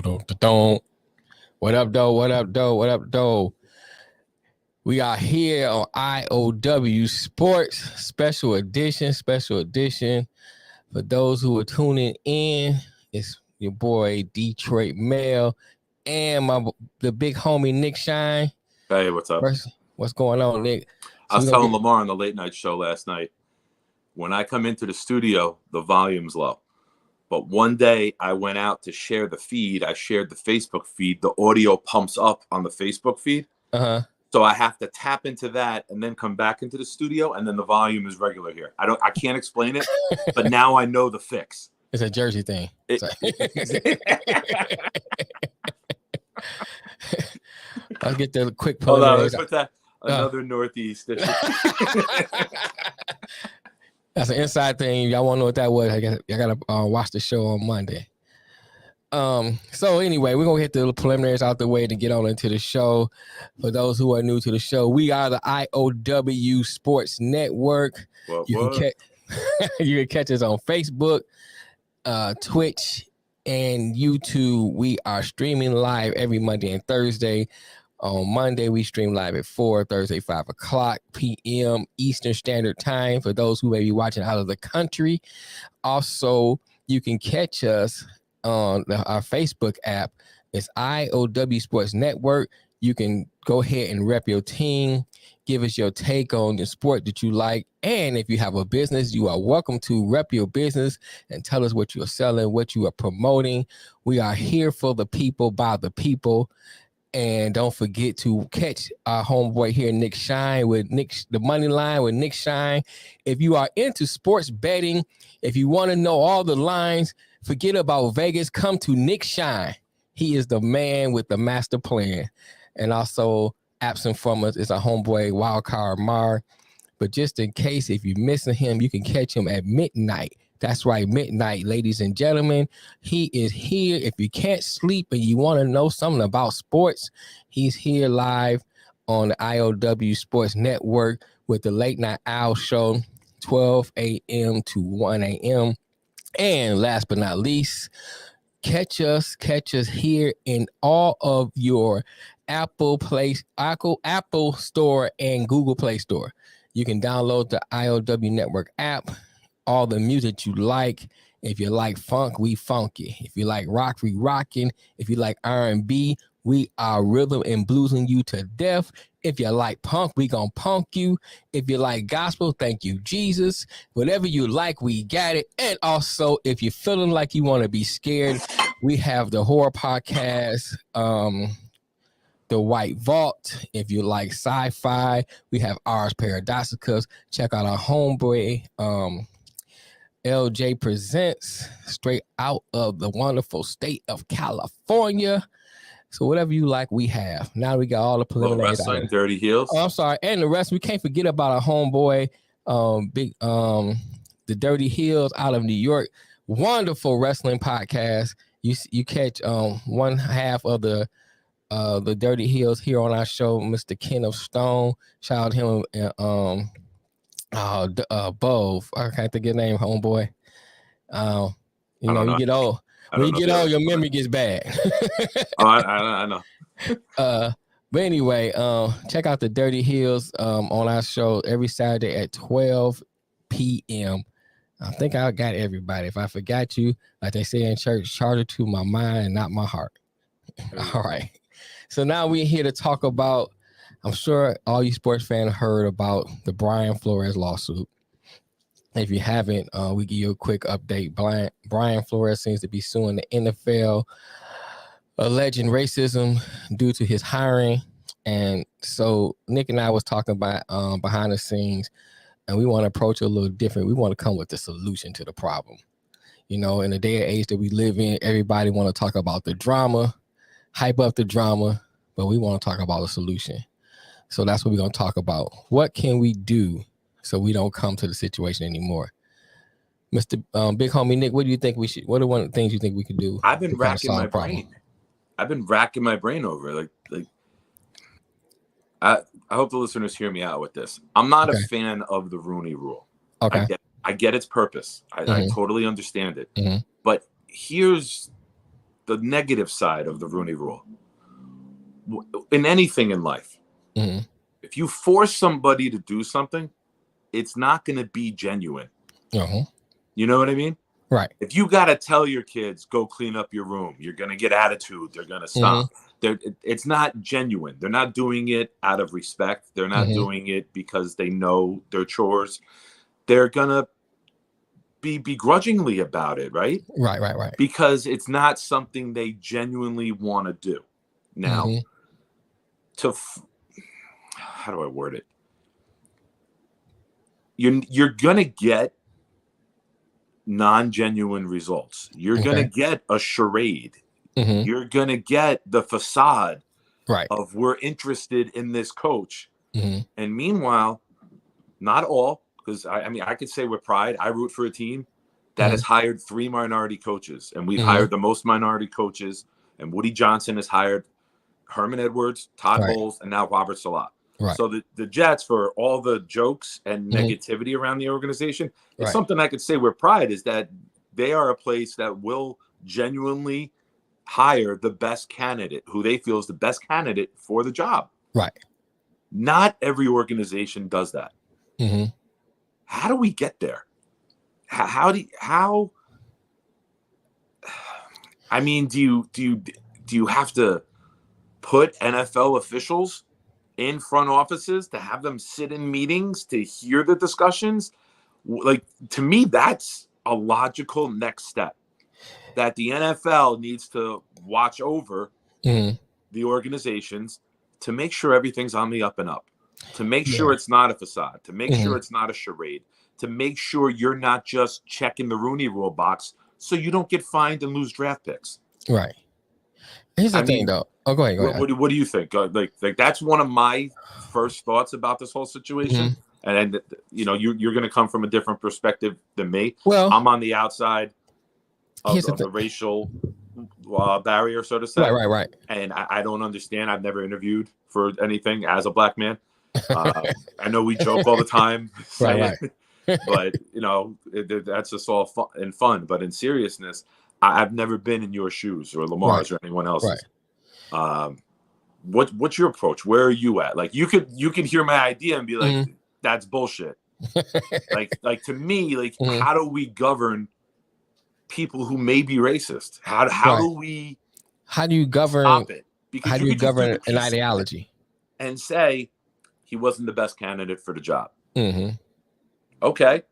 Dun. What up, though? What up, though? What up, though? We are here on I.O.W. Sports Special Edition. For those who are tuning in, it's your boy Detroit Mel and the big homie Nick Shine. Hey, what's up? What's going on, Nick? I was telling Lamar on the late night show last night, when I come into the studio, the volume's low. But one day I went out to share the feed. I shared the Facebook feed. The audio pumps up on the Facebook feed. So I have to tap into that and then come back into the studio, and then the volume is regular here. I can't explain it, but now I know the fix. It's a Jersey thing. I'll get the quick Hold on, let's put that another Northeast. That's an inside thing. Y'all want to know what that was? I gotta watch the show on Monday. So anyway, we're gonna get the preliminaries out the way to get on into the show. For those who are new to the show, we are the I.O.W. Sports Network. You can catch us on Facebook, Twitch, and YouTube. We are streaming live every Monday and Thursday. On Monday, we stream live at 4, Thursday, 5 o'clock p.m. Eastern Standard Time for those who may be watching out of the country. Also, you can catch us on our Facebook app. It's I.O.W. Sports Network. You can go ahead and rep your team, give us your take on the sport that you like. And if you have a business, you are welcome to rep your business and tell us what you're selling, what you are promoting. We are here for the people, by the people. And don't forget to catch our homeboy here, Nick Shine, with the money line with Nick Shine. If you are into sports betting, if you want to know all the lines, forget about Vegas. Come to Nick Shine. He is the man with the master plan. And also absent from us is our homeboy Wildcard Mar. But just in case, if you're missing him, you can catch him at midnight. That's right, midnight, ladies and gentlemen. He is here. If you can't sleep and you want to know something about sports, he's here live on the I.O.W. Sports Network with the Late Night Owl Show, 12 a.m. to 1 a.m. And last but not least, catch us here in all of your Apple Store and Google Play Store. You can download the I.O.W. Network app. All the music you like. If you like funk, we funky. If you like rock, we rocking. If you like R&B, we are rhythm and bluesing you to death. If you like punk, we gonna punk you. If you like gospel, thank you, Jesus. Whatever you like, we got it. And also, if you're feeling like you want to be scared, we have the horror podcast, The White Vault. If you like sci-fi, we have Ars Paradoxicus. Check out our homeboy, LJ Presents, straight out of the wonderful state of California. So whatever you like, we have. Now we got all the preliminaries. Wrestling, Dirty Heels. Oh, I'm sorry, and the rest. We can't forget about our homeboy, the Dirty Heels out of New York. Wonderful wrestling podcast. You catch one half of the Dirty Heels here on our show, Mr. Ken of Stone. Shout out him and Bove. I can't think of his name, homeboy. You get old. When you get old, your memory gets bad. I know. But anyway, check out the Dirty Heels on our show every Saturday at 12 p.m. I think I got everybody. If I forgot you, like they say in church, charge it to my mind and not my heart. All right. So now we're here to talk about, I'm sure all you sports fans heard about the Brian Flores lawsuit. If you haven't, we give you a quick update. Brian Flores seems to be suing the NFL, alleging racism due to his hiring. And so Nick and I was talking about behind the scenes, and we want to approach it a little different. We want to come with the solution to the problem. You know, in the day and age that we live in, everybody want to talk about the drama, hype up the drama, but we want to talk about a solution. So that's what we're going to talk about. What can we do so we don't come to the situation anymore? Mr. Big Homie Nick, what do you think we should? What are one of the things you think we could do? I've been racking my brain. I've been racking my brain over like. I hope the listeners hear me out with this. I'm not a fan of the Rooney Rule. Okay. I get its purpose. I totally understand it. Mm-hmm. But here's the negative side of the Rooney Rule. In anything in life, if you force somebody to do something, it's not going to be genuine. You know what I mean? Right. If you got to tell your kids, go clean up your room, you're going to get attitude. They're going to stop. It's not genuine. They're not doing it out of respect. They're not doing it because they know their chores. They're going to be begrudgingly about it, right? Right. Because it's not something they genuinely want to do. Now, how do I word it? You're going to get non-genuine results. You're going to get a charade. You're going to get the facade of we're interested in this coach. And meanwhile, not all, because I mean, I could say with pride, I root for a team that has hired 3 minority coaches, and we've hired the most minority coaches, and Woody Johnson has hired Herman Edwards, Todd Bowles, and now Robert Salah. So the Jets, for all the jokes and negativity around the organization, it's something I could say with pride is that they are a place that will genuinely hire the best candidate, who they feel is the best candidate for the job. Not every organization does that. How do we get there? How? I mean, do you have to put NFL officials in front offices to have them sit in meetings to hear the discussions? Like, to me, that's a logical next step that the NFL needs to watch over the organizations to make sure everything's on the up and up, to make sure it's not a facade, to make sure it's not a charade, to make sure you're not just checking the Rooney Rule box so you don't get fined and lose draft picks. Right. Here's the thing, though. Oh, go ahead. What do you think? Like that's one of my first thoughts about this whole situation. And you know, you're going to come from a different perspective than me. Well, I'm on the outside of the racial barrier, so to say. Right. And I don't understand. I've never interviewed for anything as a black man. I know we joke all the time, but you know, that's just all fun. But in seriousness, I've never been in your shoes or Lamar's or anyone else's. What's your approach? Where are you at? Like, you could hear my idea and be like, that's bullshit. like to me, like, how do we govern people who may be racist? How do you govern? Stop it. Because how do you govern an ideology and say he wasn't the best candidate for the job? Okay.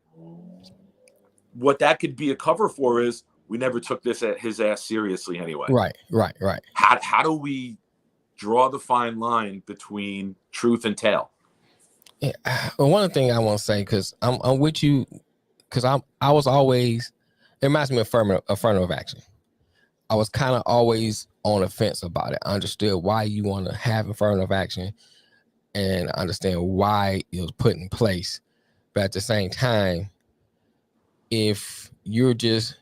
What that could be a cover for is we never took his ass seriously anyway. Right. How do we draw the fine line between truth and tale? Yeah. Well, one thing I want to say, because I'm with you, because I was always, it reminds me of affirmative action. I was kind of always on the fence about it. I understood why you want to have affirmative action and understand why it was put in place. But at the same time, if you're just,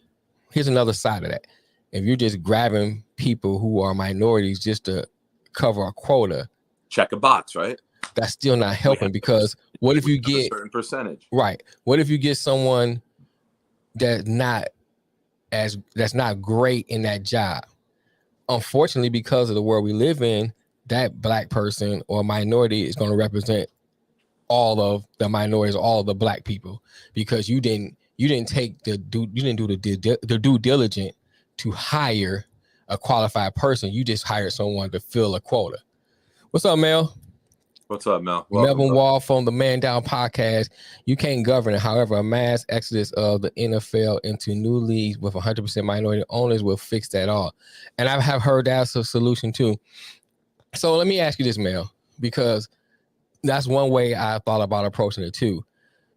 here's another side of that. If you're just grabbing people who are minorities just to cover a quota, check a box, right? That's still not helping, because what if you get a certain percentage? Right. What if you get someone that's not great in that job? Unfortunately, because of the world we live in, that black person or minority is going to represent all of the minorities, all of the black people, because you didn't do the due diligence to hire a qualified person. You just hired someone to fill a quota. What's up, Mel? What's up, Mel? Melvin Wall from the Man Down podcast. You can't govern it. However, a mass exodus of the NFL into new leagues with 100% minority owners will fix that all. And I have heard that's a solution too. So let me ask you this, Mel, because that's one way I thought about approaching it too.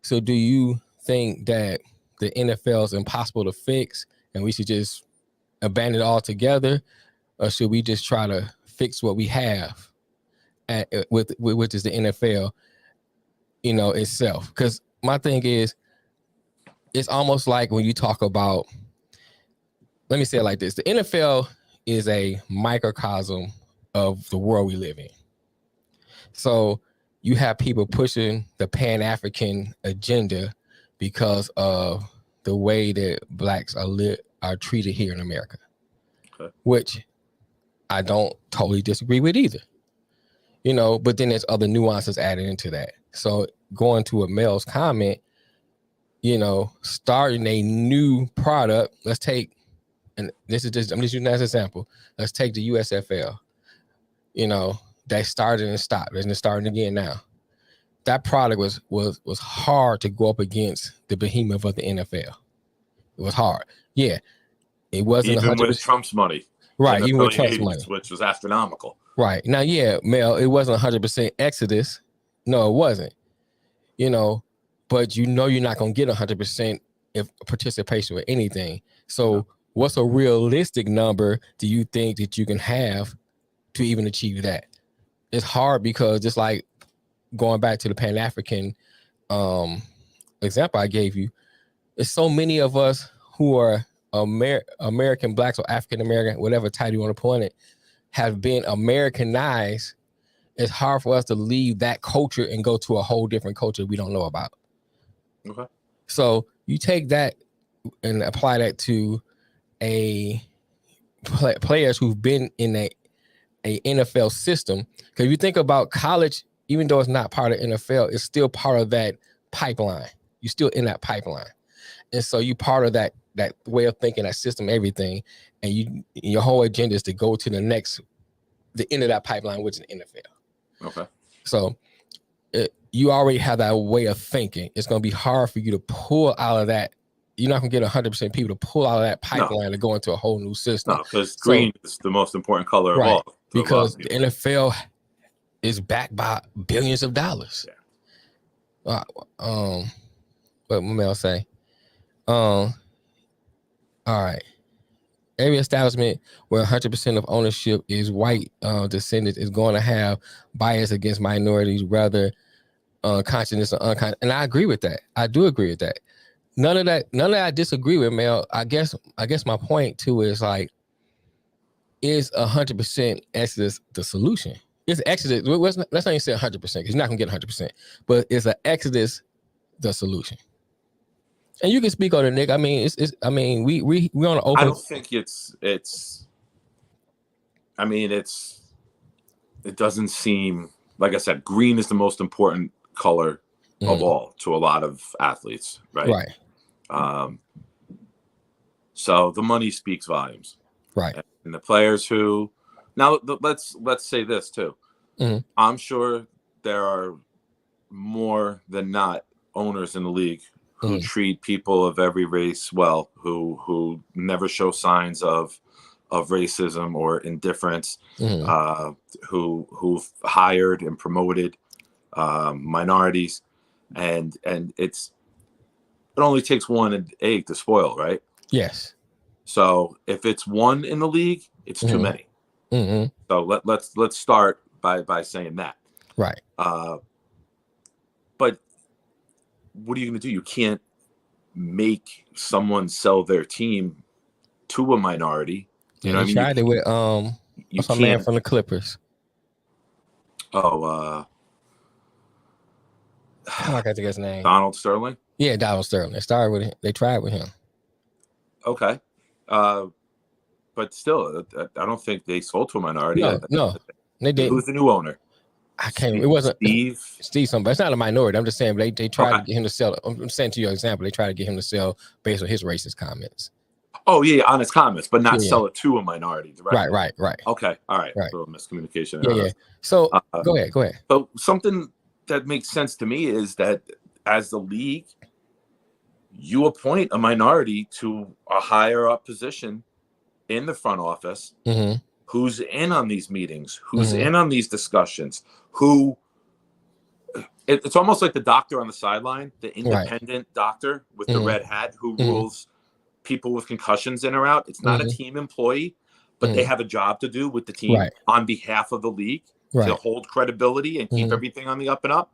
So do you think that the NFL is impossible to fix and we should just abandon it altogether, or should we just try to fix what we have which is the NFL, itself? Because my thing is, it's almost like when you talk about, let me say it like this: the NFL is a microcosm of the world we live in. So you have people pushing the Pan-African agenda because of the way that blacks are treated here in America. which I don't totally disagree with either. But then there's other nuances added into that. So going to a Mel's comment, starting a new product, let's take, and I'm just using that as an example. Let's take the USFL. They started and stopped, and it's starting again now. That product was hard to go up against the behemoth of the NFL. It was hard. Yeah, it wasn't even 100%. with Trump's money, Right? Even with Trump's money, which was astronomical. Right now, yeah, Mel, it wasn't 100% exodus. No, it wasn't. But you're not gonna get 100% if participation with anything. So, what's a realistic number do you think that you can have to even achieve that? It's hard because just like going back to the Pan-African example I gave you, there's so many of us who are American blacks or African American, whatever title you want to put on it, have been Americanized. It's hard for us to leave that culture and go to a whole different culture we don't know about. Okay. So you take that and apply that to players who've been in a NFL system. Because if you think about college, even though it's not part of NFL, it's still part of that pipeline. You're still in that pipeline. And so you part of that way of thinking, that system, everything. And your whole agenda is to go to the end of that pipeline, which is the NFL. Okay. So you already have that way of thinking. It's going to be hard for you to pull out of that. You're not going to get 100% people to pull out of that pipeline to go into a whole new system. No, because green is the most important color of all. Because the NFL is backed by billions of dollars. Yeah. What Mel say? All right. Every establishment where 100% of ownership is white descendants is going to have bias against minorities, rather conscious or unconscious. And I agree with that. I do agree with that. None of that I disagree with, Mel. I guess my point too is like, is 100% exodus the solution? Is exodus? Let's not even say 100% because you're not gonna get 100%. But is an exodus the solution? And you can speak on it, Nick. I mean, we on an open. I don't think it's. I mean, it doesn't seem, like I said, green is the most important color of all to a lot of athletes, right? Right. So the money speaks volumes, right? And the players who, now let's say this too. I'm sure there are more than not owners in the league who treat people of every race well, who never show signs of racism or indifference, who've hired and promoted minorities, and it only takes one egg to spoil, right? Yes. So if it's one in the league, it's too many. So let's start by saying that. Right. But what are you going to do? You can't make someone sell their team to a minority. You know what I mean? Tried it with what's my man from the Clippers? Oh, I can't think of his name. Donald Sterling. Yeah, Donald Sterling. They started with him. They tried with him. Okay, but still, I don't think they sold to a minority. No, they didn't. Who's the new owner? I can't. It wasn't Steve. Somebody. It's not a minority. I'm just saying they tried to get him to sell. I'm saying to your example, they tried to get him to sell based on his racist comments. Oh yeah, on his comments, but not sell it to a minority directly. Right. Okay, all right. So miscommunication. Yeah. So go ahead. So something that makes sense to me is that as the league, you appoint a minority to a higher up position in the front office, who's in on these meetings, who's in on these discussions, it's almost like the doctor on the sideline, the independent doctor with the red hat who rules people with concussions in or out. It's not a team employee, but they have a job to do with the team on behalf of the league to hold credibility and keep everything on the up and up.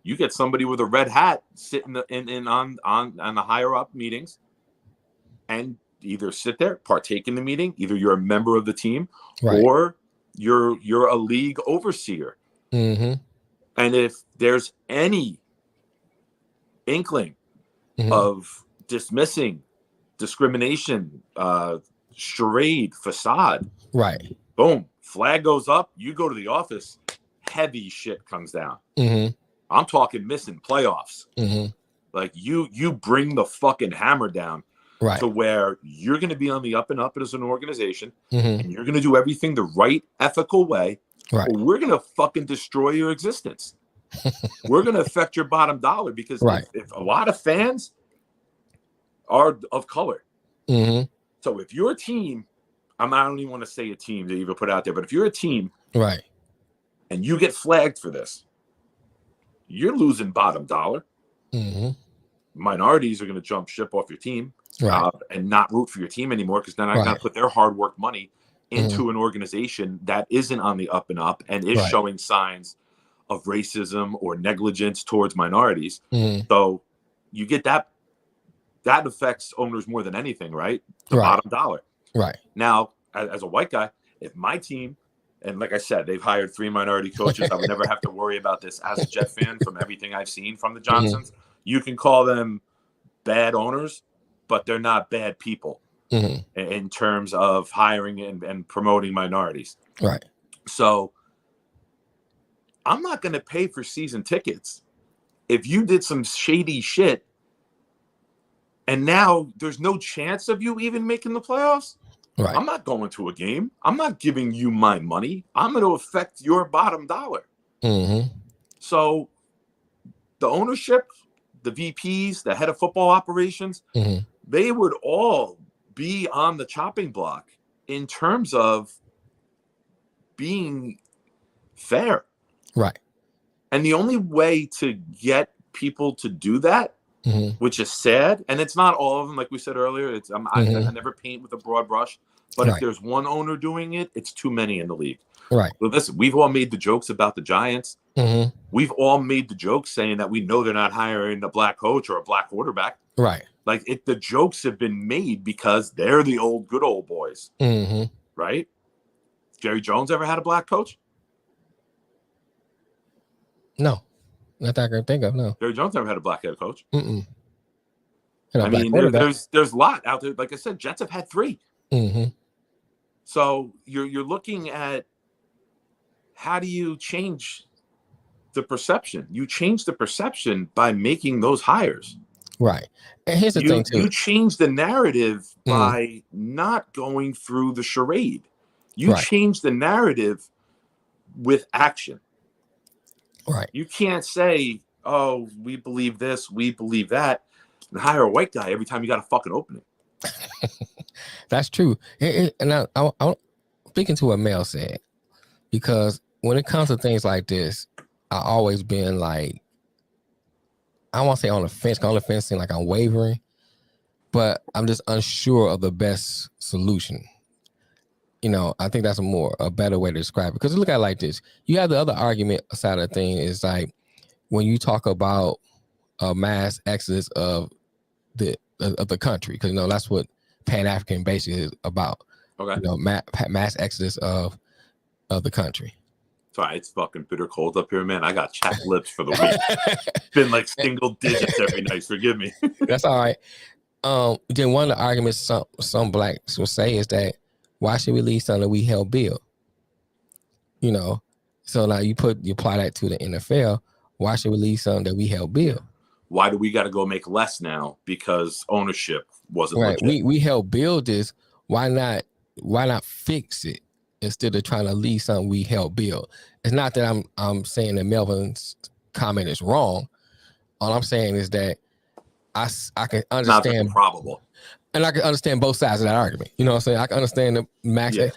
You get somebody with a red hat sitting on the higher up meetings and either sit there, partake in the meeting. Either you're a member of the team or you're a league overseer. And if there's any inkling of dismissing discrimination, charade facade. Right. Boom. Flag goes up. You go to the office. Heavy shit comes down. Mm-hmm. I'm talking missing playoffs. Mm-hmm. Like you bring the fucking hammer down Right. to where you're going to be on the up and up as an organization, Mm-hmm. and you're going to do everything the right, ethical way, Right. or we're going to fucking destroy your existence. We're going to affect your bottom dollar because Right. if a lot of fans are of color. Mm-hmm. So if you're a team, I don't even want to say a team to even put out there, but if you're a team, right, and you get flagged for this, you're losing bottom dollar. Mm-hmm. Minorities are going to jump ship off your team, right, and not root for your team anymore because they're not right. going to put their hard work money into an organization that isn't on the up and up and is right. showing signs of racism or negligence towards minorities. Mm-hmm. So you get that affects owners more than anything, right? The right. bottom dollar. Right. Now, as a white guy, if my team, and like I said, they've hired 3 minority coaches, I would never have to worry about this as a Jet fan from everything I've seen from the Johnsons. Mm-hmm. You can call them bad owners, but they're not bad people in terms of hiring and promoting minorities. Right. So I'm not going to pay for season tickets if you did some shady shit and now there's no chance of you even making the playoffs. Right. I'm not going to a game. I'm not giving you my money. I'm going to affect your bottom dollar. Mm-hmm. So the ownership, the VPs, the head of football operations, they would all be on the chopping block in terms of being fair. Right. And the only way to get people to do that, which is sad, and it's not all of them, like we said earlier, it's I never paint with a broad brush, but if there's one owner doing it, it's too many in the league. Right. Well, listen, we've all made the jokes about the Giants. We've all made the jokes saying that we know they're not hiring a black coach or a black quarterback. Right. Like the jokes have been made because they're the good old boys. Right? Jerry Jones ever had a black coach? No. Not that I can think of, no. Jerry Jones never had a black head coach. I mean, there's a lot out there. Like I said, Jets have had 3. So you're looking at how do you change the perception? You change the perception by making those hires. Right. And here's the thing, too. You change the narrative by not going through the charade. You change the narrative with action. Right. You can't say, oh, we believe this, we believe that, and hire a white guy every time you got a fucking opening. That's true. And I'm speaking to what Mel said, because when it comes to things like this, I always been like, I won't say on the fence, because on the fence seems like I'm wavering, but I'm just unsure of the best solution. You know, I think that's a better way to describe it. Because look at it like this. You have the other argument side of the thing is like when you talk about a mass exodus of the country, because that's what Pan-African basically is about. Okay. Mass exodus of the country. Sorry, it's fucking bitter cold up here, man. I got chapped lips for the week. It's been like single digits every night. Forgive me. That's all right. Then one of the arguments some blacks will say is that why should we leave something that we help build? So now you apply that to the NFL. Why should we leave something that we help build? Why do we got to go make less now because ownership wasn't right? Legit? We help build this. Why not fix it instead of trying to leave something we help build? It's not that I'm saying that Melvin's comment is wrong. All I'm saying is that I can understand. Not probable. And I can understand both sides of that argument. You know what I'm saying? I can understand the max. Yeah.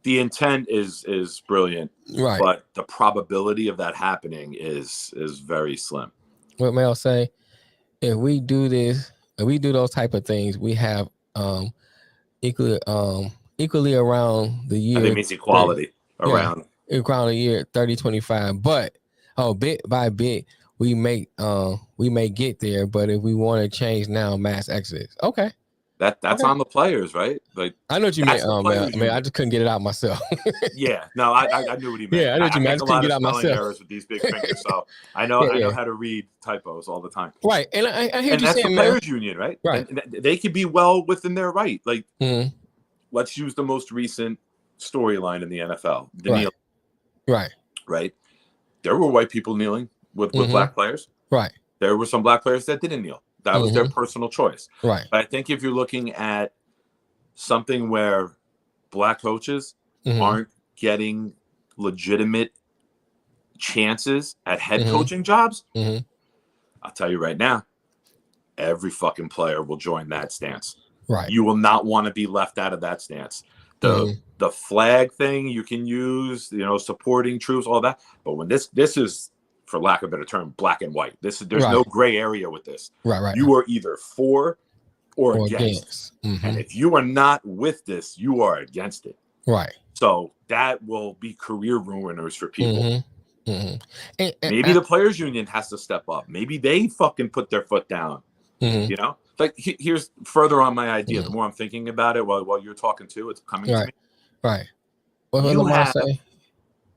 The intent is brilliant, right? But the probability of that happening is very slim. What Mel say? If we do this, if we do those type of things, we have equally around the year. I think it means equality around the year 30-25. But bit by bit, we may get there. But if we want to change now, mass exodus. Okay. That's on the players, right? Like I know what you meant, man. I just couldn't get it out myself. Yeah, no, I knew what he meant. Yeah, I know what you meant. I just couldn't get it out myself. Errors with these big fingers, so I know how to read typos all the time. Right, and I hear you that's saying, the players' union, right? Right, and they could be well within their right. Like let's use the most recent storyline in the NFL. The kneeling. Right. There were white people kneeling with black players. Right. There were some black players that didn't kneel. That was their personal choice. Right. But I think if you're looking at something where black coaches aren't getting legitimate chances at head coaching jobs, I'll tell you right now, every fucking player will join that stance. Right. You will not want to be left out of that stance. The flag thing you can use, supporting troops, all that. But when this is, for lack of a better term, black and white. There's no gray area with this. Right. You are either for or against. And if you are not with this, you are against it. Right. So that will be career ruiners for people. And maybe the players union has to step up. Maybe they fucking put their foot down. Like here's further on my idea. The more I'm thinking about it while you're talking too, it's coming to me. Right. What Lamar say?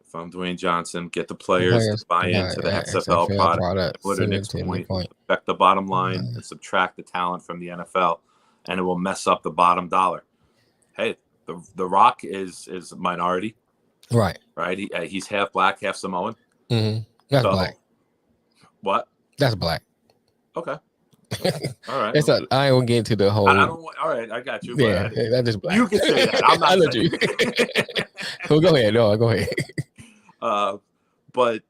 If I'm Dwayne Johnson, get the players to buy into the XFL product, put it next point, affect the bottom line, and subtract the talent from the NFL, and it will mess up the bottom dollar. Hey, the Rock is a minority. Right. He's half black, half Samoan. That's black. What? That's black. Okay. All right. I ain't gonna get into the whole. All right, I got you. Yeah, that's just black. You can say that. I'm not. I let you. Well, go ahead. No, go ahead. But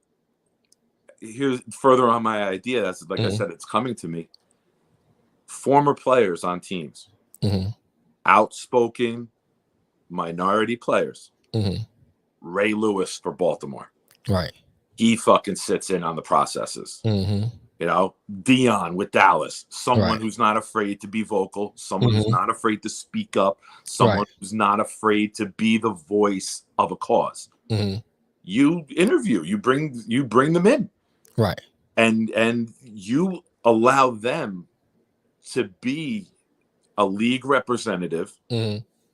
here's further on my idea. That's like I said, it's coming to me. Former players on teams, outspoken minority players. Ray Lewis for Baltimore. Right. He fucking sits in on the processes. Dion with Dallas, someone who's not afraid to be vocal, someone who's not afraid to speak up, someone who's not afraid to be the voice of a cause. You interview, you bring them in, right, and you allow them to be a league representative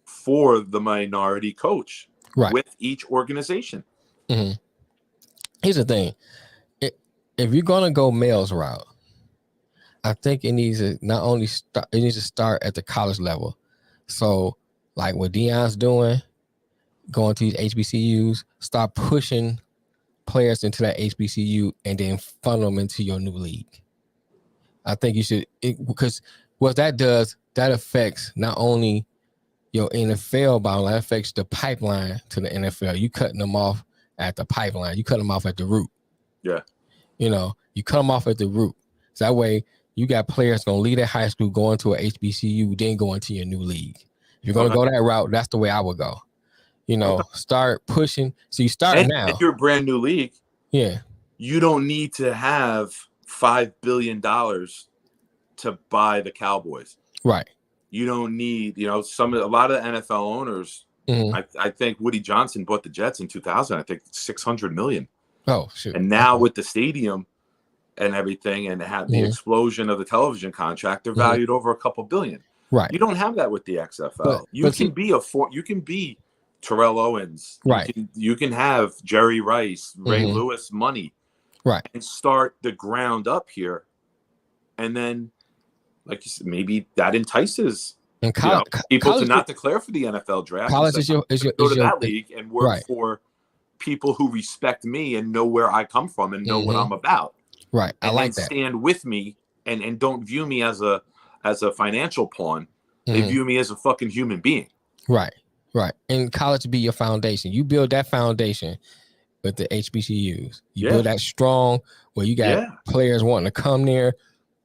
for the minority coach with each organization. Here's the thing. If you're gonna go males route, I think it needs to not only start. It needs to start at the college level. So, like what Deion's doing, going to these HBCUs, start pushing players into that HBCU and then funnel them into your new league. I think you should, because what that does, that affects not only your NFL bound, that affects the pipeline to the NFL. You cutting them off at the pipeline. You cut them off at the root. Yeah. You cut them off at the root. So that way you got players going to leave at high school, go into a HBCU, then go into your new league. If you're going to go that route, that's the way I would go. Start pushing. So you start now. If you're a brand new league, you don't need to have $5 billion to buy the Cowboys. Right. You don't need, a lot of NFL owners. I think Woody Johnson bought the Jets in 2000. I think $600 million. Oh, shit. And now with the stadium and everything, and the explosion of the television contract, they're valued over a couple billion. Right. You don't have that with the XFL. You can be Terrell Owens. Right. You can have Jerry Rice, Ray Lewis money. Right. And start the ground up here. And then, like you said, maybe that entices people to not declare for the NFL draft. College is your go to that league and work for people who respect me and know where I come from and know what I'm about. Right. I like that. Stand with me and don't view me as a financial pawn. They view me as a fucking human being. Right. Right. And college be your foundation. You build that foundation with the HBCUs. You build that strong where you got players wanting to come there.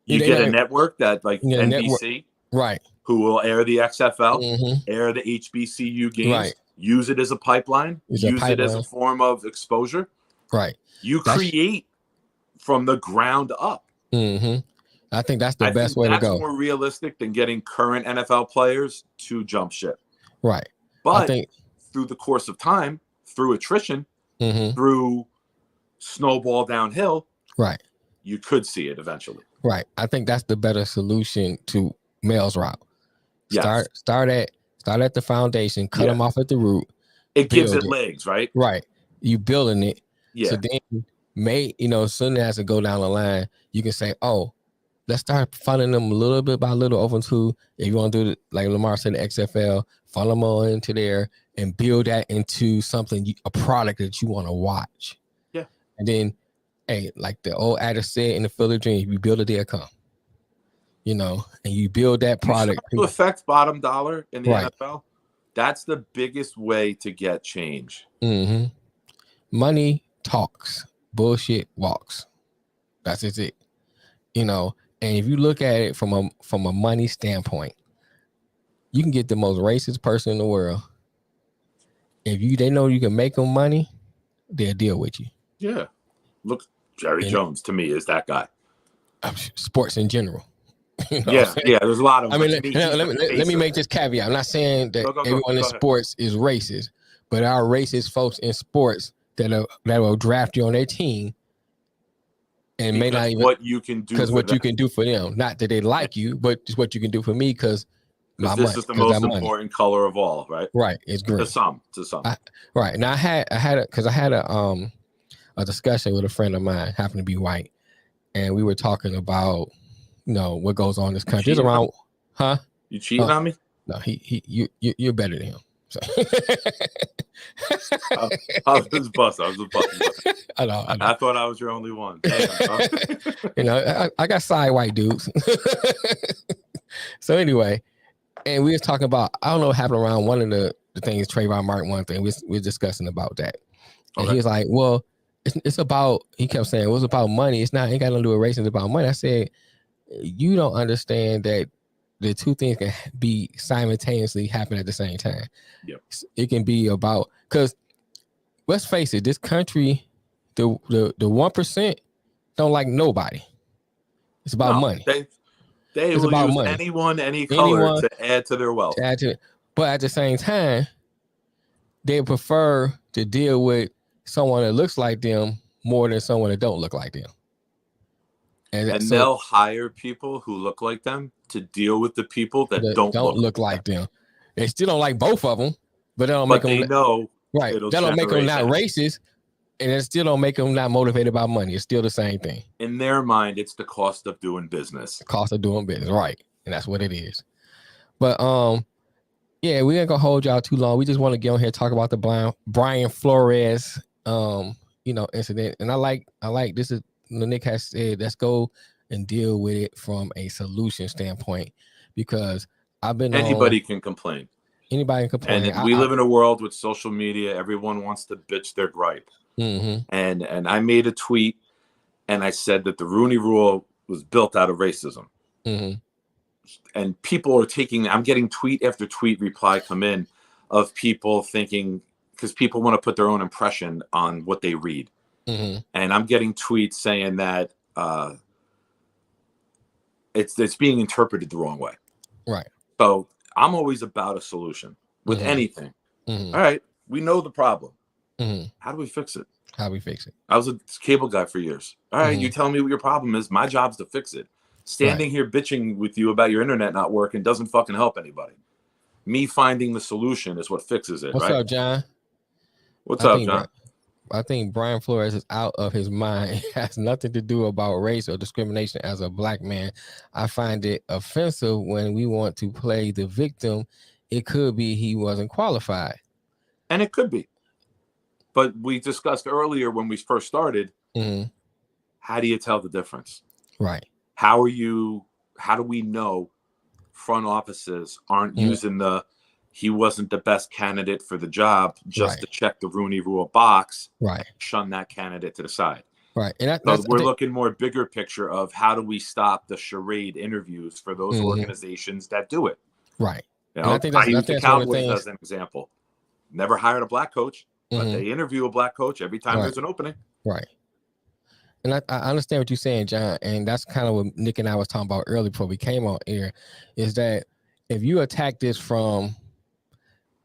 You get a network that like NBC, right, who will air the XFL, air the HBCU games, use it as a pipeline, use it as a form of exposure. Right. You create from the ground up. I think that's the best way to go. That's more realistic than getting current NFL players to jump ship. Right. But through the course of time, through attrition, through snowball downhill, right, you could see it eventually. Right. I think that's the better solution to males route. Yes. Start at the foundation, cut them off at the root. It gives it legs, right? Right. You building it. Yeah. So then soon as it go down the line, you can say, oh, let's start funneling them a little bit by little over to, if you want to do it, like Lamar said, the XFL, funnel them all into there and build that into something, a product that you want to watch. Yeah. And then, hey, like the old adage said in the Field of Dreams, you build it, they'll come. You know, and you build that product to affect bottom dollar in the right. NFL. That's the biggest way to get change. Mm-hmm. Money talks, bullshit walks. That's it. You know, and if you look at it from a money standpoint, you can get the most racist person in the world. If they know you can make them money, they'll deal with you. Yeah. Look, Jerry Jones to me is that guy. Sports in general. You know yeah. There's a lot of. I mean, let me make this caveat. I'm not saying that everyone in sports is racist, but our racist folks in sports that will draft you on their team, and because may not even what you can do because what you can do for them. Not that they like you, but just what you can do for me because this is the most important color of all, right? Right, it's green. To some. Right now, I had a discussion with a friend of mine, happened to be white, and we were talking about what goes on in this country. It's around, huh? You cheating on me? No, you're better than him. So. I was just busting. I know. I thought I was your only one. Damn, I got side white dudes. So anyway, and we was talking about, I don't know what happened around one of the things Trayvon Martin, one thing we were discussing about that. And he was like, well, it's about, he kept saying, well, it's about money. It's not, ain't got nothing to do with race, it's about money. I said, you don't understand that the two things can be simultaneously happen at the same time. Yep. It can be about, because let's face it, this country, the 1% don't like nobody. It's about money. They will use money. Anyone, any color to add to their wealth. But at the same time, they prefer to deal with someone that looks like them more than someone that don't look like them. And so, they'll hire people who look like them to deal with the people that don't look like them. They still don't like both of them, but they don't make them. Know right. That don't make them not racist, and it still don't make them not motivated by money. It's still the same thing. In their mind, it's the cost of doing business. The cost of doing business, right? And that's what it is. But yeah, we ain't gonna hold y'all too long. We just want to get on here and talk about the Brian Flores, incident. And I like this is. Nick has said, let's go and deal with it from a solution standpoint, because I've been anybody can complain. Anybody can complain. And we live in a world with social media. Everyone wants to bitch their gripe. Mm-hmm. And I made a tweet and I said that the Rooney Rule was built out of racism. Mm-hmm. And people are I'm getting tweet after tweet reply come in of people thinking, because people want to put their own impression on what they read. Mm-hmm. And I'm getting tweets saying that it's being interpreted the wrong way. Right. So I'm always about a solution with anything. Mm-hmm. All right. We know the problem. Mm-hmm. How do we fix it? I was a cable guy for years. All right. You tell me what your problem is. My job's to fix it. Standing here bitching with you about your internet not working doesn't fucking help anybody. Me finding the solution is what fixes it. What's up, John? What's up, John? I think Brian Flores is out of his mind. It has nothing to do about race or discrimination as a black man. I find it offensive when we want to play the victim. It could be he wasn't qualified. And it could be. But we discussed earlier when we first started, how do you tell the difference? Right. How do we know front offices aren't using he wasn't the best candidate for the job just to check the Rooney Rule box, shun that candidate to the side. Right. And we're looking more bigger picture of how do we stop the charade interviews for those organizations that do it. Right. You know, I use the Cowboys as an example. Never hired a black coach, but they interview a black coach every time there's an opening. Right. And I understand what you're saying, John. And that's kind of what Nick and I was talking about earlier before we came on air, is that if you attack this from,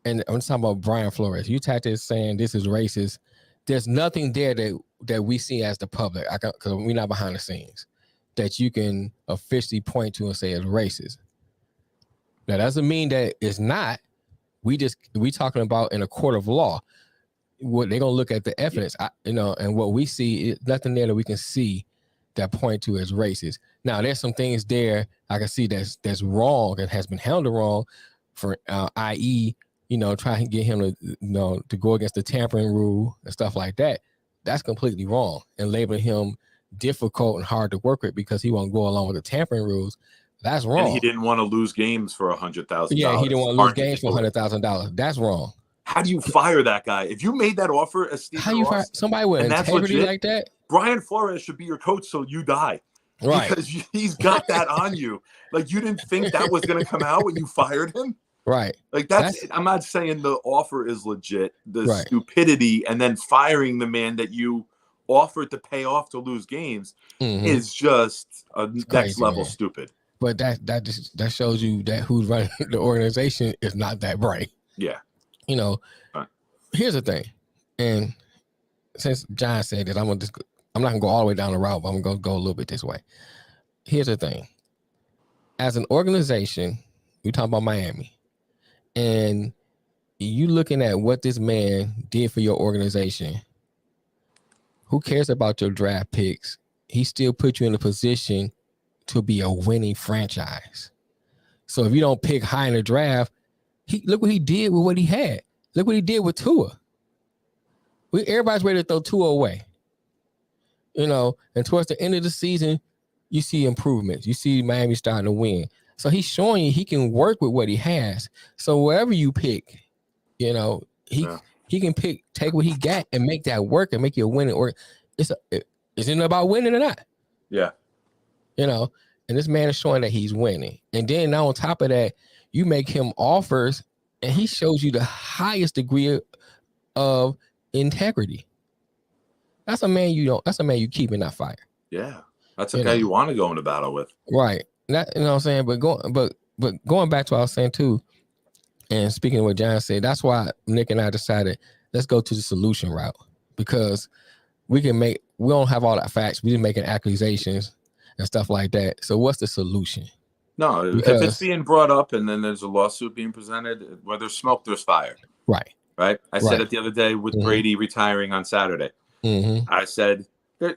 and I'm talking about Brian Flores, you attack this saying this is racist, there's nothing there that we see as the public, because we're not behind the scenes, that you can officially point to and say it's racist. Now, that doesn't mean that it's not. We talking about in a court of law. What they're gonna look at the evidence, and what we see is nothing there that we can see that point to as racist. Now, there's some things there I can see that's wrong, that has been handled wrong, for i.e., trying to get him to go against the tampering rule and stuff like that. That's completely wrong, and labeling him difficult and hard to work with because he won't go along with the tampering rules. That's wrong. And he didn't want to lose games for $100,000. Yeah, he didn't want to lose games for $100,000. That's wrong. How do you fire that guy? If you made that offer as Stephen How you Ross, fire somebody with integrity like that? Brian Flores should be your coach so you die. Right. Because he's got that on you. Like, you didn't think that was going to come out when you fired him? Right. Like, I'm not saying the offer is legit. The right. stupidity and then firing the man that you offered to pay off to lose games is just a next level stupid. But that shows you that who's running the organization is not that bright. Yeah. Right. Here's the thing. And since John said that, I'm not gonna go all the way down the route, but I'm gonna go a little bit this way. Here's the thing. As an organization, we talk about Miami, and you looking at what this man did for your organization. Who cares about your draft picks? He still put you in a position to be a winning franchise. So if you don't pick high in the draft, look what he did with what he had. Look what he did with Tua. Everybody's ready to throw Tua away. And towards the end of the season, you see improvements. You see Miami starting to win. So he's showing you he can work with what he has. So wherever you pick, he can take what he got and make that work and make you a winning. Or isn't it about winning or not? Yeah. And this man is showing that he's winning. And then now on top of that, you make him offers and he shows you the highest degree of integrity. That's a man you keep and not fire. Yeah. That's a guy you want to go into battle with. Right. That, what I'm saying? But going back to what I was saying too, and speaking of what John said, that's why Nick and I decided let's go to the solution route, because we don't have all that facts. We're making accusations and stuff like that. So what's the solution? No, if it's being brought up and then there's a lawsuit being presented, where there's smoke, there's fire. Right. I said it the other day with Brady retiring on Saturday. I said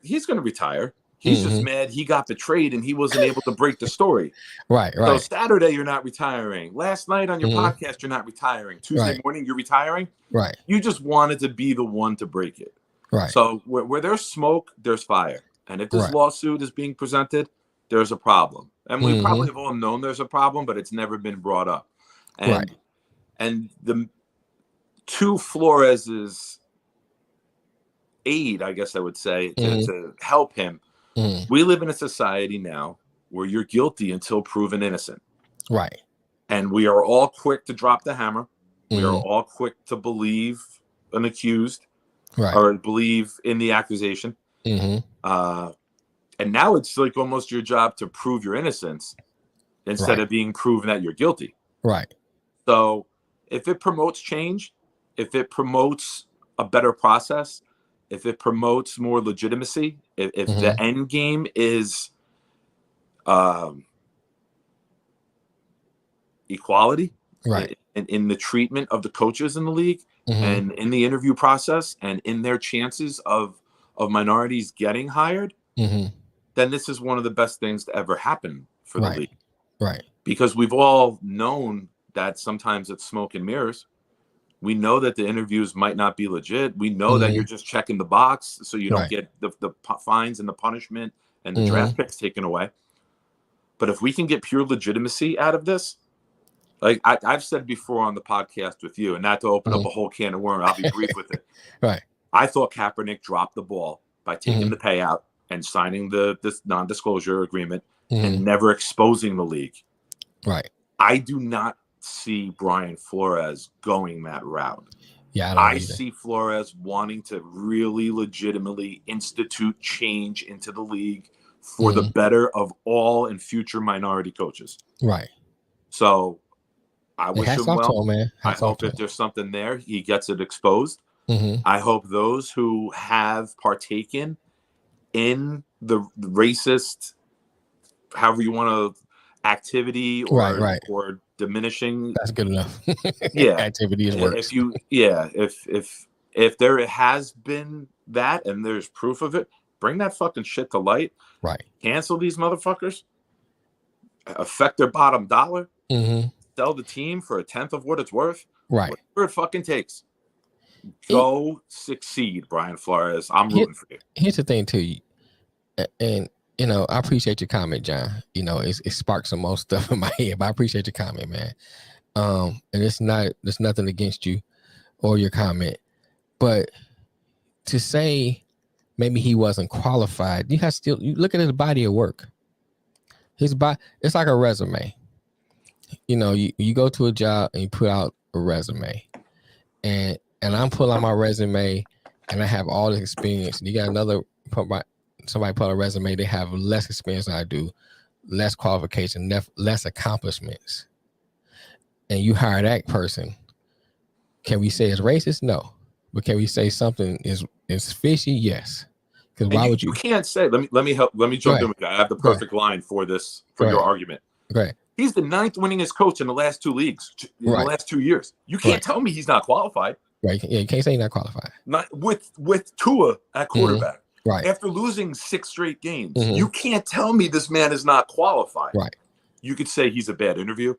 he's going to retire. He's just mad he got betrayed and he wasn't able to break the story. Right. So Saturday, you're not retiring. Last night on your podcast, you're not retiring. Tuesday morning, you're retiring. Right. You just wanted to be the one to break it. Right. So where there's smoke, there's fire. And if this lawsuit is being presented, there's a problem. And we probably have all known there's a problem, but it's never been brought up. And the to Flores's aid, I guess I would say, to help him, we live in a society now where you're guilty until proven innocent. Right. And we are all quick to drop the hammer. We are all quick to believe an accused or believe in the accusation. And now it's like almost your job to prove your innocence instead of being proven that you're guilty. Right. So if it promotes change, if it promotes a better process, if it promotes more legitimacy, if the end game is equality in the treatment of the coaches in the league and in the interview process and in their chances of minorities getting hired, then this is one of the best things to ever happen for the league. Right. Because we've all known that sometimes it's smoke and mirrors. We know that the interviews might not be legit. We know that you're just checking the box so you don't get the fines and the punishment and the draft picks taken away. But if we can get pure legitimacy out of this, like I've said before on the podcast with you, and not to open up a whole can of worms, I'll be brief with it. I thought Kaepernick dropped the ball by taking the payout and signing this non-disclosure agreement and never exposing the league. Right. I do not see Brian Flores going that route. Yeah, I see Flores wanting to really legitimately institute change into the league for the better of all and future minority coaches. Right. So I wish him well. Man. I hope if there's something there, he gets it exposed. I hope those who have partaken in the racist, however you want to, activity or diminishing. That's good enough. Activity is worse. If there has been that and there's proof of it, bring that fucking shit to light. Right. Cancel these motherfuckers. Affect their bottom dollar. Mm-hmm. Sell the team for 1/10 of what it's worth. Right. Whatever it fucking takes. Go succeed, Brian Flores. I'm rooting for you. Here's the thing too, and you know, I appreciate your comment, John. You know, it sparked some more stuff in my head, but I appreciate your comment, man. And there's nothing against you or your comment, but to say maybe he wasn't qualified, you look at his body of work. His body, it's like a resume. You know, you go to a job and you put out a resume, and I'm pulling out my resume, and I have all the experience. And you got somebody put a resume, they have less experience than I do, less qualification, less accomplishments, and you hire that person. Can we say it's racist? No. But can we say something is fishy? Yes. Because why would you? You can't say. Let me jump in with that. I have the perfect line for this your argument. Right. He's the 9th winningest coach in the last 2 leagues, in the last 2 years. You can't tell me he's not qualified. Right. Yeah, you can't say he's not qualified. Not with Tua at quarterback. Mm-hmm. Right. After losing 6 straight games, you can't tell me this man is not qualified. Right. You could say he's a bad interview.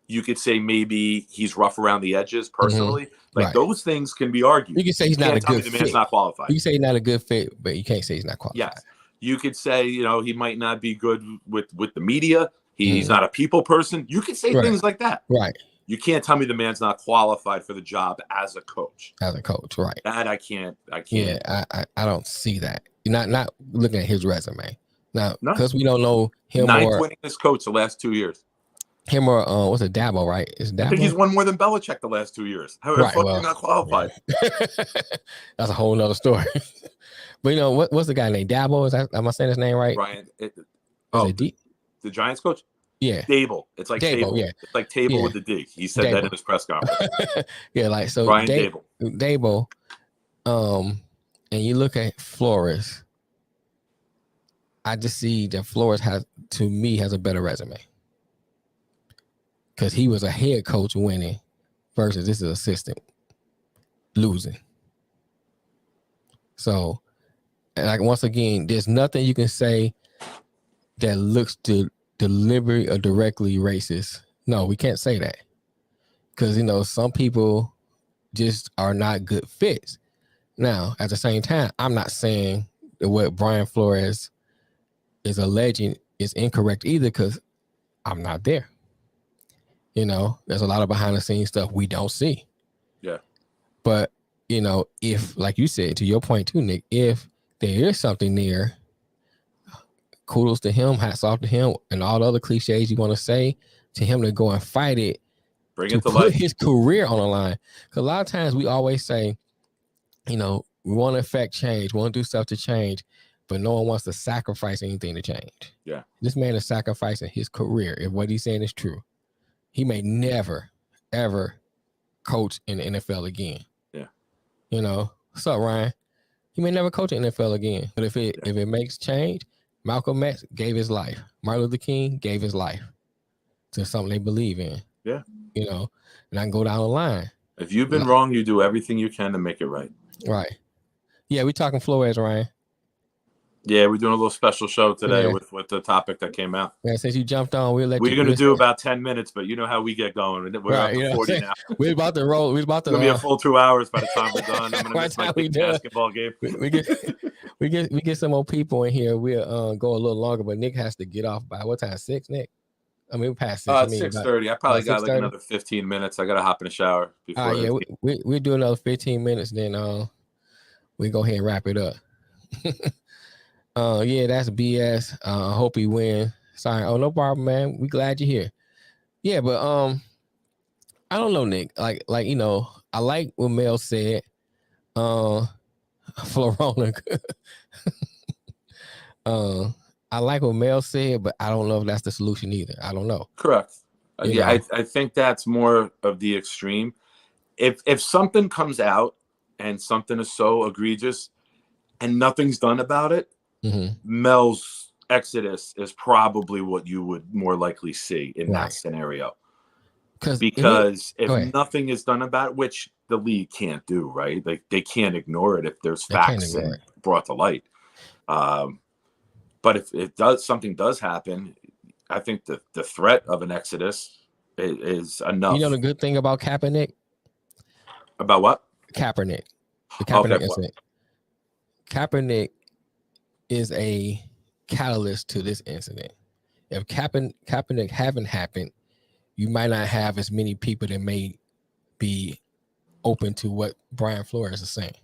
You could say maybe he's rough around the edges personally. Those things can be argued. You can say he's not a good fit. The man's not qualified. You can say he's not a good fit, but you can't say he's not qualified. Yes. You could say, he might not be good with the media. He's not a people person. You could say things like that. Right. You can't tell me the man's not qualified for the job as a coach. As a coach, right. That I can't. Yeah, I don't see that. Not looking at his resume. Now, because we don't know him 9th winningest coach the last 2 years. Him or what's it, Dabo, right? Is Dabo? I think he's won more than Belichick the last 2 years. How the fuck are you not qualified? Yeah. That's a whole nother story. But what's the guy named Dabo? Am I saying his name right? Ryan. The Giants coach? Yeah. Dable. It's like Dable. Yeah. It's like table with the D. He said that in his press conference. Yeah, like so Brian Dable. Dable. And you look at Flores. I just see that Flores has a better resume. Because he was a head coach winning versus this is assistant losing. So, like once again, there's nothing you can say that looks deliberately or directly racist. No, we can't say that. Because, some people just are not good fits. Now, at the same time, I'm not saying that what Brian Flores is alleging is incorrect either because I'm not there. There's a lot of behind the scenes stuff we don't see. Yeah. But, if, like you said, to your point too, Nick, if there is something there, kudos to him, hats off to him, and all the other cliches you want to say to him to go and fight it, to put his career on the line. Because a lot of times we always say, we want to affect change, we want to do stuff to change, but no one wants to sacrifice anything to change. Yeah. This man is sacrificing his career if what he's saying is true. He may never, ever coach in the NFL again. Yeah. What's up, Ryan? He may never coach in the NFL again. But if it makes change, Malcolm X gave his life. Martin Luther King gave his life to something they believe in. Yeah. And I can go down the line. If you've been wrong, you do everything you can to make it right. Right. Yeah, we're talking Flores, Ryan. Yeah, we're doing a little special show today with the topic that came out. Yeah, since you jumped on, we're going to do about 10 minutes, but you know how we get going. We're up to 40 now. We're about to roll. We're about to. It's going to be a full 2 hours by the time we're done. I'm going to miss my basketball game. We get some more people in here. We'll go a little longer, but Nick has to get off by what time? 6, Nick? I mean, we're past 6. 6:30. I probably got like another 15 minutes. I got to hop in the shower before. We'll do another 15 minutes, then we go ahead and wrap it up. Yeah, that's BS. I hope he win. Sorry. Oh, no problem, man. We glad you're here. Yeah, but I don't know, Nick. Like I like what Mel said. Florona. I like what Mel said, but I don't know if that's the solution either. I don't know. Correct. I think that's more of the extreme. If something comes out and something is so egregious and nothing's done about it, Mel's exodus is probably what you would more likely see in that scenario. Because if nothing is done about it, which the league can't do, right? Like they can't ignore it if there's facts brought to light. But if something does happen, I think the threat of an exodus is enough. You know the good thing about Kaepernick? About what? Kaepernick. The Kaepernick incident. What? Kaepernick is a catalyst to this incident. If Kaepernick haven't happened, you might not have as many people that may be open to what Brian Flores is saying.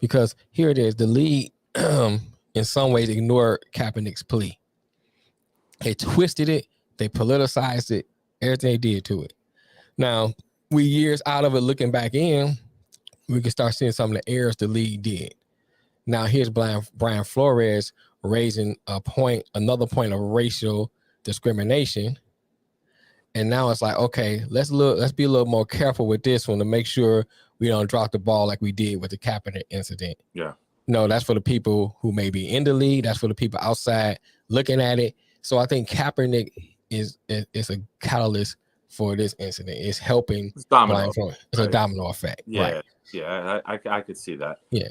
Because here it is, the league in some ways ignored Kaepernick's plea. They twisted it, they politicized it, everything they did to it. Now, we years out of it, looking back in, we can start seeing some of the errors the league did. Now, here's Brian Flores raising another point of racial discrimination. And now it's like, okay, let's be a little more careful with this one to make sure we don't drop the ball like we did with the Kaepernick incident. Yeah. No, that's for the people who may be in the league. That's for the people outside looking at it. So I think Kaepernick is a catalyst for this incident. It's helping. It's domino. It's a domino effect. Yeah. Right. Yeah. I could see that. Yeah.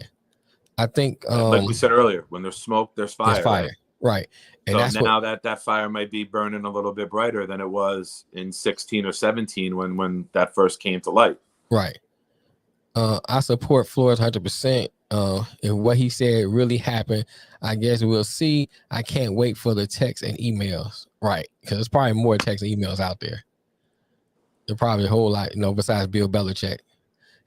I think like we said earlier, when there's smoke, there's fire. There's fire. Right. And so that's now that fire might be burning a little bit brighter than it was in 16 or 17 when that first came to light. Right. I support Flores 100%. If what he said really happened, I guess we'll see. I can't wait for the texts and emails. Right. Because there's probably more texts and emails out there. There's probably a whole lot, besides Bill Belichick.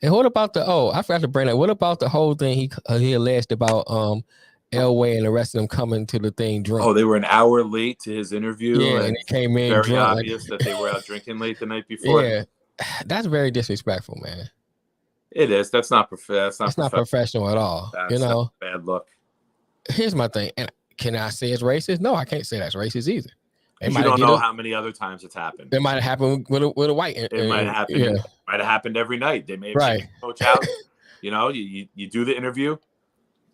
And what about I forgot to bring that. What about the whole thing he alleged about Elway and the rest of them coming to the thing drunk? Oh, they were an hour late to his interview. Yeah, and he came in very drunk. Obvious that they were out drinking late the night before. Yeah, that's very disrespectful, man. It is. That's not not professional at all. That's a bad look. Here's my thing, and can I say it's racist? No, I can't say that's racist either. You don't know how many other times it's happened. It might have happened with a white. It might have happened. Yeah. Might have happened every night. They may have taken coach out. You do the interview.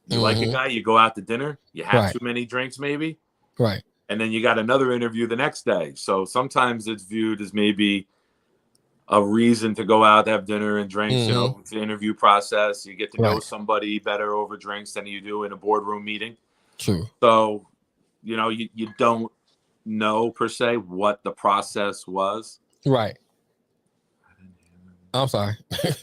You like a guy. You go out to dinner. You have too many drinks, maybe. Right. And then you got another interview the next day. So sometimes it's viewed as maybe a reason to go out to have dinner and drinks. It's the interview process. You get to know somebody better over drinks than you do in a boardroom meeting. True. So, you don't know per se what the process was. Right. I'm sorry.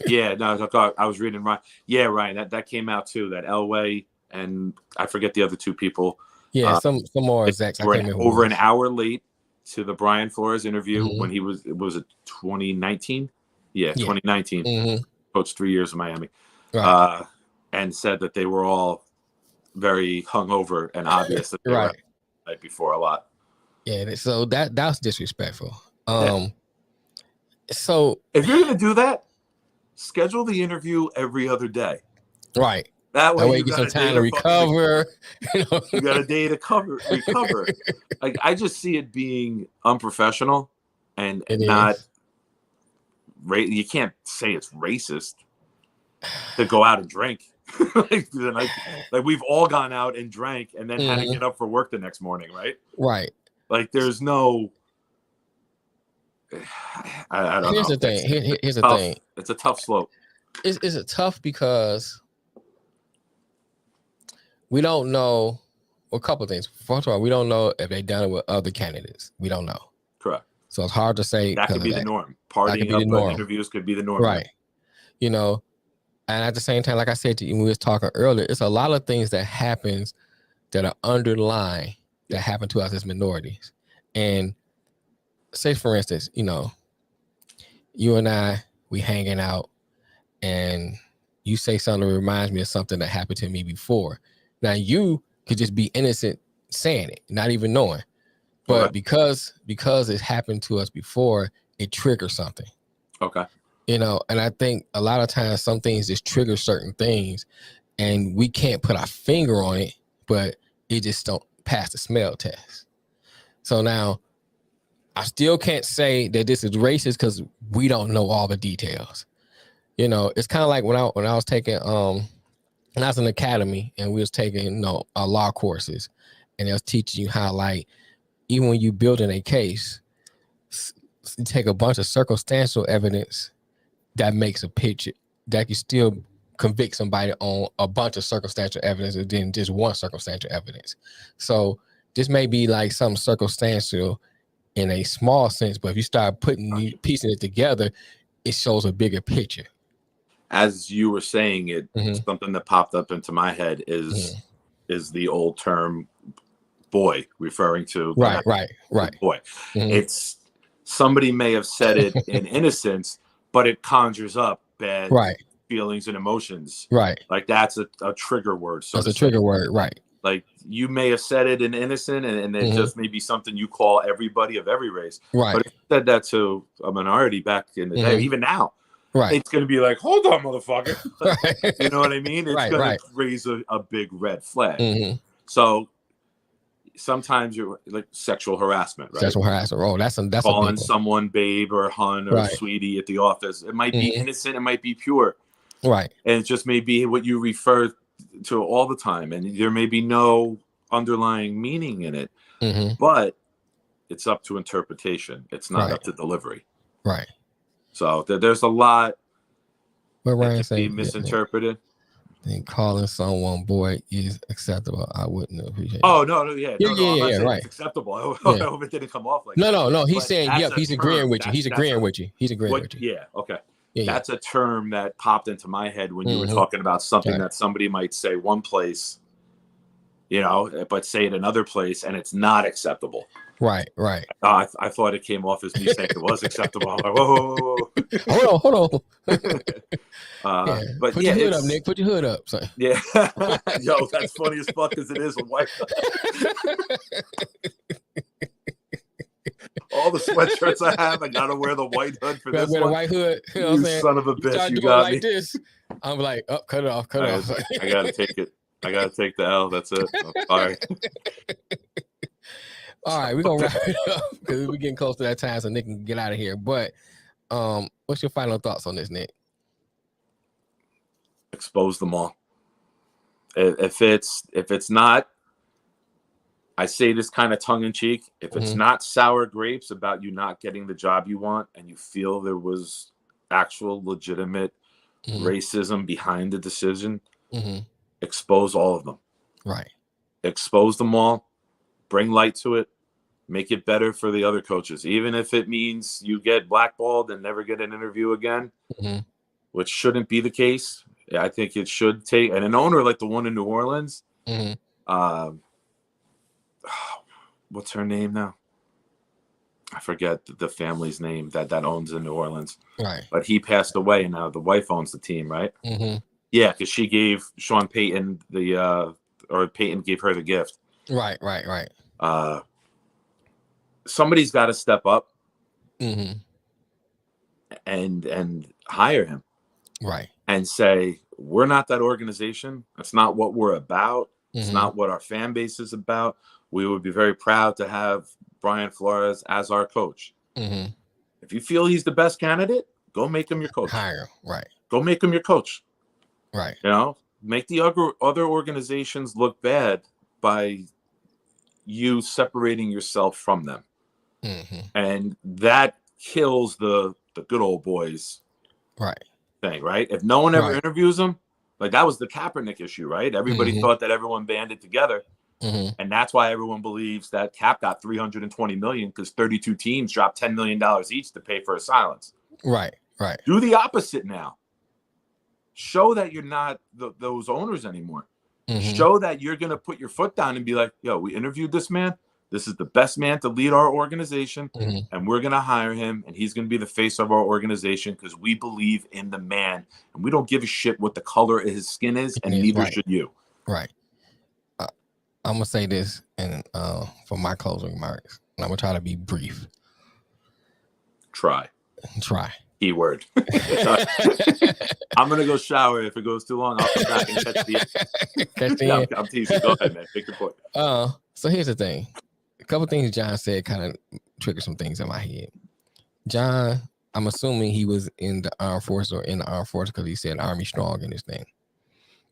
Yeah, no, I thought I was reading right. Yeah, right. That came out too. That Elway and I forget the other two people. Yeah, some more execs. Over an hour late to the Brian Flores interview when it was 2019. Yeah, 2019. Coached 3 years in Miami. Right. And said that they were all very hungover and obvious that they were the night before a lot. Yeah, so that's disrespectful. So if you're gonna do that, schedule the interview every other day. Right. That way you get some time to recover. You got a day to recover. Like I just see it being unprofessional and not. You can't say it's racist to go out and drink. like we've all gone out and drank and then had to get up for work the next morning, right? Right. Like there's no. I don't know. Here's the thing. Here's the thing. It's a tough slope. Is it tough because we don't know a couple of things. First of all, we don't know if they've done it with other candidates. We don't know. Correct. So it's hard to say. That could be the norm. Partying up interviews could be the norm. Right. And at the same time, like I said to you when we was talking earlier, it's a lot of things that happens that are underlying that happen to us as minorities. And say, for instance, you and I, we hanging out and you say something that reminds me of something that happened to me before. Now, you could just be innocent saying it, not even knowing. But because it happened to us before, it triggers something. Okay. And I think a lot of times some things just trigger certain things and we can't put our finger on it, but it just don't pass the smell test. So now I still can't say that this is racist because we don't know all the details. It's kind of like when I was taking when I was in the academy and we was taking law courses and they was teaching you how, like, even when you building a case, you take a bunch of circumstantial evidence that makes a picture that can still convict somebody on a bunch of circumstantial evidence than just one circumstantial evidence. So this may be like some circumstantial in a small sense, but if you start piecing it together, it shows a bigger picture. As you were saying it, something that popped up into my head is the old term boy, referring to right. boy. It's somebody may have said it in innocence, but it conjures up bad feelings and emotions. Right. Like that's a trigger word. So that's a trigger word, right. Like you may have said it in innocent and it just may be something you call everybody of every race. Right. But if you said that to a minority back in the day, even now, it's going to be like, hold on, motherfucker. You know what I mean? It's going to raise a big red flag. So sometimes you're like sexual harassment, right? Sexual harassment. Oh, that's calling someone babe or hun or sweetie at the office. It might be innocent. It might be pure. Right. And it just may be what you refer to all the time. And there may be no underlying meaning in it, but it's up to interpretation. It's not up to delivery. Right. So there's a lot that can be misinterpreted. And calling someone boy is acceptable. I wouldn't appreciate it. Oh, no, yeah. Right. It's acceptable. I hope it didn't come off like that. No. He's saying, he's agreeing with you. He's agreeing with you. Yeah, okay. That's a term that popped into my head when you were talking about something that somebody might say one place, but say it another place, and it's not acceptable. Right. I thought it came off as me saying it was acceptable. I'm like, whoa. Hold on. But put your hood up, Nick. Put your hood up. So. Yeah. Yo, that's funny as fuck as it is a white. All the sweatshirts I have, I gotta wear the white hood for this one. The white hood. You know what I'm saying? Son of a bitch, you got me. This, I'm like, cut it off. I gotta take it. I gotta take the L. That's it. I'm sorry. All right, we're gonna wrap it up because we're getting close to that time, so Nick can get out of here. But what's your final thoughts on this, Nick? Expose them all. If it's not, I say this kind of tongue in cheek. If it's not sour grapes about you not getting the job you want, and you feel there was actual legitimate racism behind the decision, expose all of them. Right. Expose them all. Bring light to it. Make it better for the other coaches, even if it means you get blackballed and never get an interview again, which shouldn't be the case. I think it should take, and an owner like the one in New Orleans, what's her name now? I forget the family's name that owns in New Orleans. Right. But he passed away, and now the wife owns the team, right? Yeah, because she gave Sean Payton or Payton gave her the gift. Right. Somebody's got to step up and hire him. Right. And say, we're not that organization. That's not what we're about. It's not what our fan base is about. We would be very proud to have Brian Flores as our coach. If you feel he's the best candidate, go make him your coach. Hire him. Right. Go make him your coach. Right. Make the other organizations look bad by you separating yourself from them. And that kills the good old boys thing, right? If no one ever interviews them, like that was the Kaepernick issue, right? Everybody thought that everyone banded together. And that's why everyone believes that Cap got $320 million because 32 teams dropped $10 million each to pay for a silence. Right. Do the opposite now. Show that you're not those owners anymore. Show that you're going to put your foot down and be like, yo, we interviewed this man. This is the best man to lead our organization, and we're going to hire him, and he's going to be the face of our organization because we believe in the man, and we don't give a shit what the color of his skin is, and neither should you. Right. I'm going to say this and for my closing remarks, and I'm going to try to be brief. Try. Keyword. I'm going to go shower. If it goes too long, I'll come back and catch the I'm teasing. Go ahead, man. Take your point. So here's the thing. A couple things John said kind of triggered some things in my head. John, I'm assuming he was in the armed force or in the armed force because he said Army strong in this thing.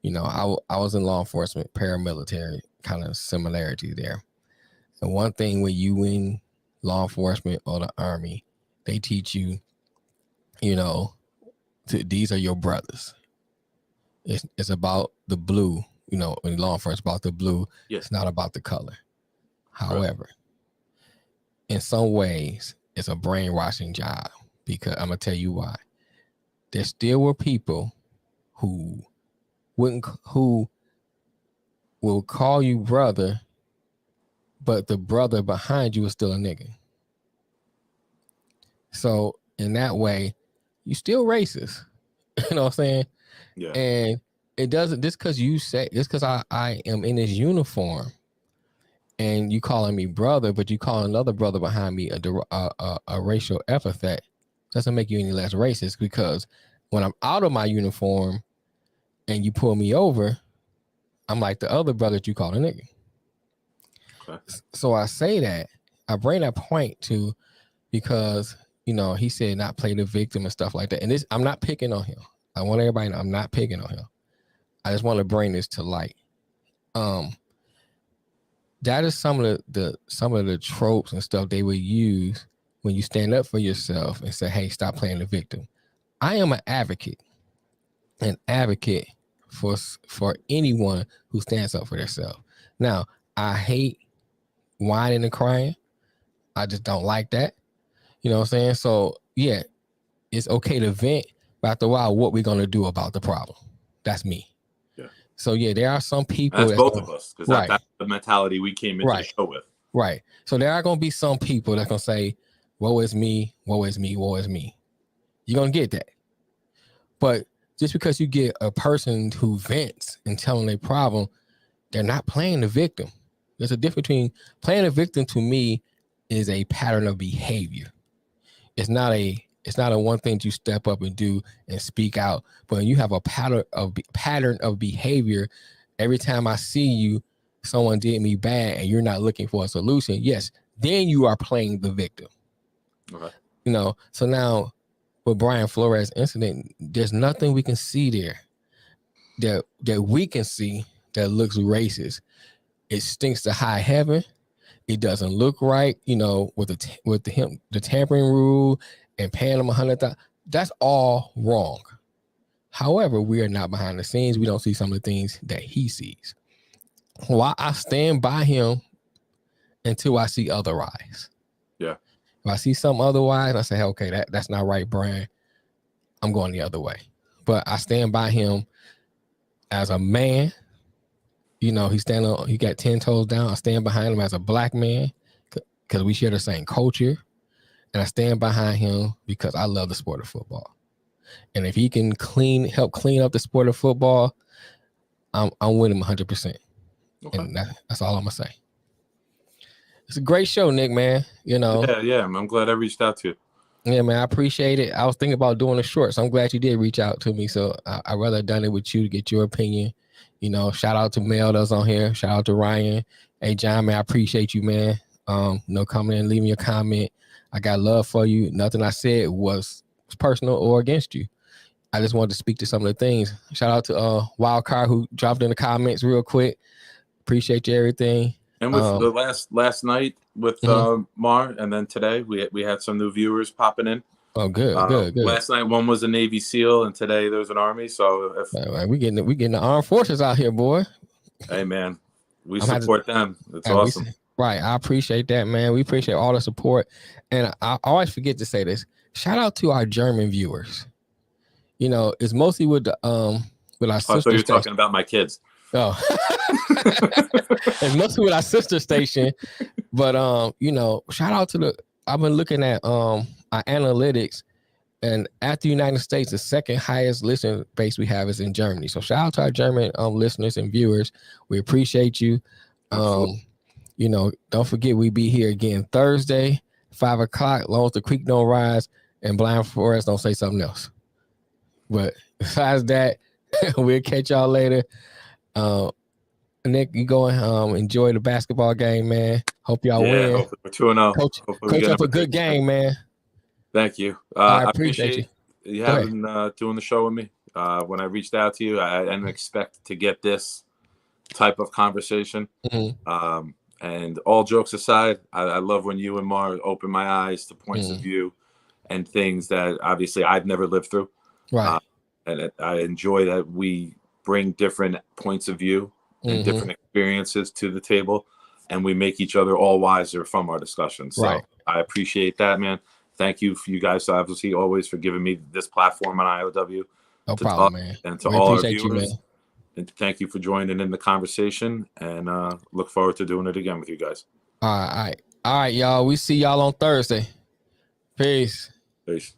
I was in law enforcement, paramilitary, kind of similarity there. And one thing when you in law enforcement or the Army, they teach you, these are your brothers. It's about the blue. You know, in law enforcement, it's about the blue. Yeah. It's not about the color. However, in some ways, it's a brainwashing job because I'm gonna tell you why. There still were people who who will call you brother, but the brother behind you is still a nigga. So in that way, you still racist. You know what I'm saying? Yeah. And it doesn't just because you say just because I am in this uniform and you calling me brother, but you call another brother behind me a racial epithet doesn't make you any less racist, because when I'm out of my uniform and you pull me over, I'm like the other brother that you call a nigga. Okay. So I say that, I bring that point to because, you know, he said not play the victim and stuff like that. And this, I'm not picking on him. I want everybody to know I'm not picking on him. I just want to bring this to light. That is some of the tropes and stuff they would use when you stand up for yourself and say, hey, stop playing the victim. I am an advocate for anyone who stands up for themselves. Now, I hate whining and crying. I just don't like that. You know what I'm saying? So yeah, it's okay to vent, but after a while, what we're gonna do about the problem? That's me. Yeah. So yeah, there are some people. That's both of us, because right. That's the mentality we came into the show with. Right. So there are gonna be some people that's gonna say, "Woe is me, woe is me, woe is me." You're gonna get that, but just because you get a person who vents and telling their problem, they're not playing the victim. There's a difference between playing the victim. To me, is a pattern of behavior. It's not a one thing to step up and do and speak out. But when you have a pattern of behavior, every time I see you, someone did me bad and you're not looking for a solution, yes, then you are playing the victim. Okay. You know, so now with Brian Flores incident, there's nothing we can see there that we can see that looks racist. It stinks to high heaven. It doesn't look right, you know, with the tampering rule and paying them $100,000. That's all wrong. However, we are not behind the scenes. We don't see some of the things that he sees. Well, I stand by him until I see otherwise. Yeah. If I see something otherwise, I say, okay, that's not right, Brian. I'm going the other way. But I stand by him as a man. You know, he got 10 toes down. I stand behind him as a black man because we share the same culture. And I stand behind him because I love the sport of football. And if he can help clean up the sport of football, I'm with him 100%. Okay. And that's all I'm gonna say. It's a great show, Nick, man. You know. Yeah. I'm glad I reached out to you. Yeah, man, I appreciate it. I was thinking about doing a short, so I'm glad you did reach out to me. So I'd rather have done it with you to get your opinion. You know, shout out to Mel that's on here. Shout out to Ryan. Hey, John, man, I appreciate you, man. Coming in, leaving your comment. I got love for you. Nothing I said was personal or against you. I just wanted to speak to some of the things. Shout out to Wildcard who dropped in the comments real quick. Appreciate you everything. And with the last night with Mar, and then today we had some new viewers popping in. Oh, good. Last night one was a Navy SEAL, and today there's an Army. So we getting the armed forces out here, boy. Hey, man, we support them. It's awesome. Right, I appreciate that, man. We appreciate all the support, and I always forget to say this. Shout out to our German viewers. You know, it's mostly with the with our sister. I thought you were talking about my kids. Oh, it's mostly with our sister station, but you know, shout out to I've been looking at our analytics, and after the United States, the second highest listener base we have is in Germany. So shout out to our German listeners and viewers. We appreciate you. You know, don't forget we be here again Thursday, 5 o'clock. Long as the creek don't rise and Blind Forest don't say something else. But besides that, we'll catch y'all later. Nick, you go and enjoy the basketball game, man. Hope y'all win. Hopefully we're 2-0. Coach up a good game, man. Thank you. I appreciate you having doing the show with me. When I reached out to you, I didn't expect to get this type of conversation. Mm-hmm. And all jokes aside, I love when you and Mar open my eyes to points of view and things that obviously I've never lived through. Right. And I enjoy that we bring different points of view and different experiences to the table, and we make each other all wiser from our discussions. So Right. I appreciate that, man. Thank you for you guys, obviously, always for giving me this platform on I.O.W. No to problem, talk, man. and to We all our appreciate you, man. viewers. And thank you for joining in the conversation, and look forward to doing it again with you guys. All right, y'all. We see y'all on Thursday. Peace. Peace.